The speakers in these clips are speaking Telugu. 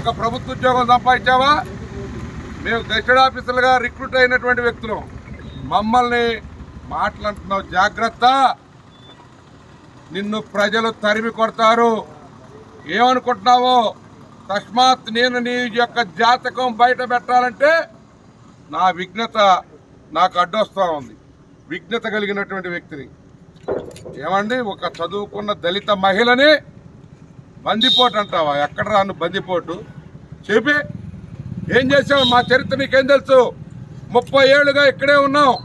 ఒక ప్రభుత్వ ఉద్యోగం సంపాదించావా? మేము గెస్టెడ్ ఆఫీసర్లుగా రిక్రూట్ అయినటువంటి వ్యక్తులు మమ్మల్ని మాట్లాడుతున్నావు. జాగ్రత్త, నిన్ను ప్రజలు తరిమి కొడతారు. ఏమనుకుంటున్నావో? తస్మాత్ నేను నీ యొక్క జాతకం బయట పెట్టాలంటే నా విఘ్నత నాకు అడ్డొస్తూ ఉంది. విఘ్నత కలిగినటువంటి వ్యక్తిని ఏమండి, ఒక చదువుకున్న దళిత మహిళని బందిపోటు అంటావా? ఎక్కడ రాను బందిపోటు? చెప్పి ఏం చేసావు? మా చరిత్ర నీకేం తెలుసు? 30 ఏళ్ళుగా ఇక్కడే ఉన్నావు.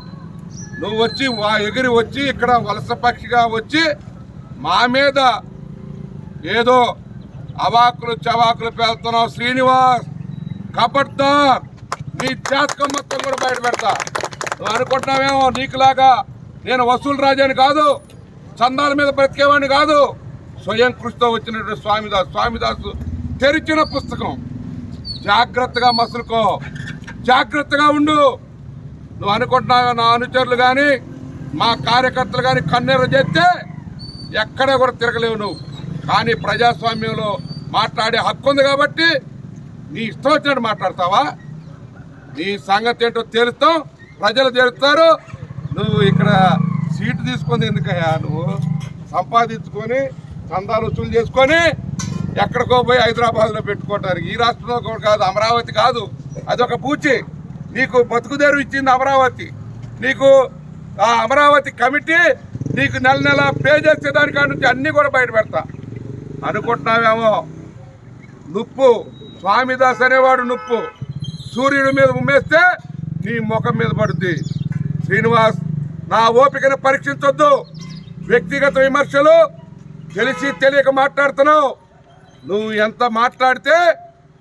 నువ్వు వచ్చి ఎగిరి వచ్చి ఇక్కడ వలస పక్షిగా వచ్చి మా మీద ఏదో అవాకులు చవాకులు పేలుతున్నావు. శ్రీనివాస్, కబడ్దార్, నీ జాతకం మొత్తం కూడా బయట పెడతా. నువ్వు అనుకుంటున్నావేమో నీకులాగా నేను వసూలు రాజాని కాదు, చందాల మీద బ్రతికేవాడిని కాదు. స్వయం కృషితో వచ్చినటువంటి స్వామిదాసు తెరిచిన పుస్తకం. జాగ్రత్తగా మసులుకో, జాగ్రత్తగా ఉండు. నువ్వు అనుకుంటున్నావా నా అనుచరులు కానీ మా కార్యకర్తలు కానీ కన్నెర్ర చేస్తే ఎక్కడ కూడా తిరగలేవు నువ్వు. కానీ ప్రజాస్వామ్యంలో మాట్లాడే హక్కు ఉంది కాబట్టి నీ ఇష్టం వచ్చినట్టు మాట్లాడతావా? నీ సంగతి ఏంటో తేలుస్తాం, ప్రజలు తేలుస్తారు. నువ్వు ఇక్కడ సీటు తీసుకుంది ఎందుకయ్యా? నువ్వు సంపాదించుకొని చందాలు వసూలు చేసుకొని ఎక్కడికో పోయి హైదరాబాద్లో పెట్టుకోవటానికి. ఈ రాష్ట్రంలో కూడా కాదు, అమరావతి కాదు, అదొక పూచి. నీకు బతుకుదేరు ఇచ్చింది అమరావతి. నీకు ఆ అమరావతి కమిటీ నీకు నెల నెల పే చేసేదానికాడ నుంచి అన్నీ కూడా బయట పెడతా. అనుకుంటున్నావేమో నుప్పు, స్వామిదాస్ అనేవాడు నుప్పు సూర్యుడి మీద ఉమ్మేస్తే నీ ముఖం మీద పడుద్ది. శ్రీనివాస్, నా ఓపికను పరీక్షించొద్దు. వ్యక్తిగత విమర్శలు తెలిసి తెలియక మాట్లాడుతున్నావు. నువ్వు ఎంత మాట్లాడితే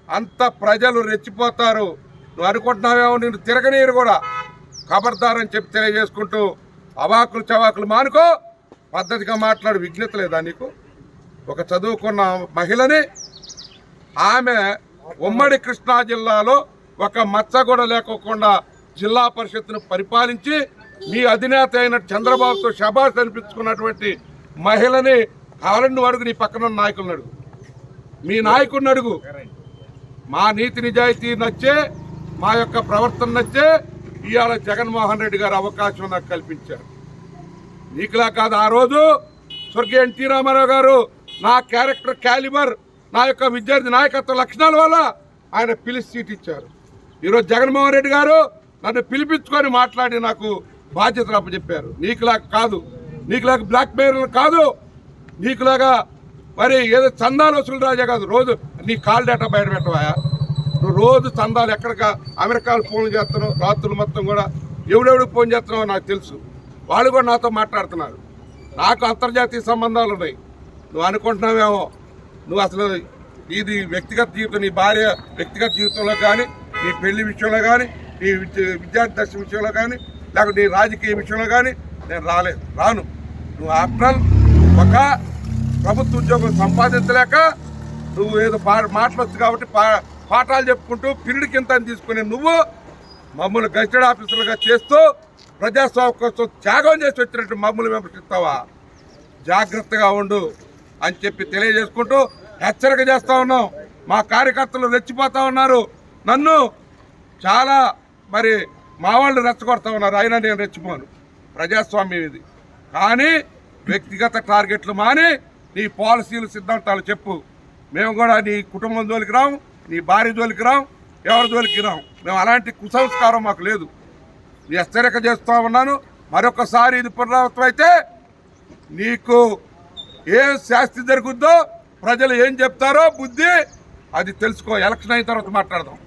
అంత ప్రజలు రెచ్చిపోతారు. నువ్వు అనుకుంటున్నావేమో నిన్ను తిరగనీరు కూడా. ఖబర్దారని చెప్పి తెలియజేసుకుంటూ అవాకులు చవాకులు మానుకో, పద్ధతిగా మాట్లాడు. విఘ్నత లేదా నీకు? ఒక చదువుకున్న మహిళని, ఆమె ఉమ్మడి కృష్ణా జిల్లాలో ఒక మచ్చ కూడా లేకోకుండా జిల్లా పరిషత్ను పరిపాలించి మీ అధినేత అయిన చంద్రబాబుతో శబాష్ అనిపించుకున్నటువంటి మహిళని కావాలని నువ్వు అడుగు. నీ పక్కన నాయకులను అడుగు, మీ నాయకుడిని అడుగు. మా నీతి నిజాయితీ నచ్చే, మా యొక్క ప్రవర్తన నచ్చే ఇవాళ జగన్మోహన్ రెడ్డి గారు అవకాశం నాకు కల్పించారు. నీకులా కాదు, ఆ రోజు స్వర్గీయ ఎన్టీ రామారావు గారు నా క్యారెక్టర్ క్యాలిబర్, నా యొక్క విద్యార్థి నాయకత్వ లక్షణాల వల్ల ఆయన పిలిచి సీట్ ఇచ్చారు. ఈరోజు జగన్మోహన్ రెడ్డి గారు నన్ను పిలిపించుకొని మాట్లాడి నాకు బాధ్యతలు అప్పచెప్పారు. నీకులాగా కాదు, నీకులాగా బ్లాక్ మెయిల్ కాదు, నీకులాగా మరి ఏదో చందాలు వసూలు రాజా కాదు. రోజు నీ కాల్ డేటా బయట పెట్టవా? నువ్వు రోజు చందాలు ఎక్కడికా అమెరికాలో ఫోన్ చేస్తున్నావు, రాత్రులు మొత్తం కూడా ఎవడెవడికి ఫోన్ చేస్తున్నావో నాకు తెలుసు. వాళ్ళు కూడా నాతో మాట్లాడుతున్నారు. నాకు అంతర్జాతీయ సంబంధాలు ఉన్నాయి. నువ్వు అనుకుంటున్నావేమో నువ్వు అసలు ఇది వ్యక్తిగత జీవితం, నీ భార్య వ్యక్తిగత జీవితంలో కానీ, నీ పెళ్లి విషయంలో కానీ, నీ విద్యార్థి దశ విషయంలో కానీ, లేకపోతే నీ రాజకీయ విషయంలో కానీ నేను రాను. నువ్వు ఆఫ్టర్ ఒక ప్రభుత్వ ఉద్యోగం సంపాదించలేక నువ్వు ఏదో మాటలు వచ్చు కాబట్టి పాఠాలు చెప్పుకుంటూ పిరిడి కింద తీసుకుని నువ్వు మమ్మల్ని గెస్టెడ్ ఆఫీసర్లుగా చేస్తూ ప్రజాస్వామ్యం కోసం త్యాగం చేసి వచ్చినట్టు మమ్మల్ని విమర్శిస్తావా? జాగ్రత్తగా ఉండు అని చెప్పి తెలియజేసుకుంటూ హెచ్చరిక చేస్తూ ఉన్నాం. మా కార్యకర్తలు రెచ్చిపోతూ ఉన్నారు. నన్ను చాలా మరి మా వాళ్ళు రెచ్చగొడతా ఉన్నారు. అయినా నేను రెచ్చిపోను. ప్రజాస్వామ్యం ఇది. కానీ వ్యక్తిగత టార్గెట్లు మాని నీ పాలసీలు సిద్ధాంతాలు చెప్పు. మేము కూడా నీ కుటుంబం జోలికి రాం, నీ భార్య జోలికి రాం, ఎవరి జోలికి రాం. మేము అలాంటి కుసంస్కారం మాకు లేదు. హెచ్చరిక చేస్తూ ఉన్నాను. మరొకసారి ఇది పునరావృతం అయితే నీకు ఏం శాస్తి జరుగుద్దో, ప్రజలు ఏం చెప్తారో బుద్ధి అది తెలుసుకో. ఎలక్షన్ అయిన తర్వాత మాట్లాడదాం.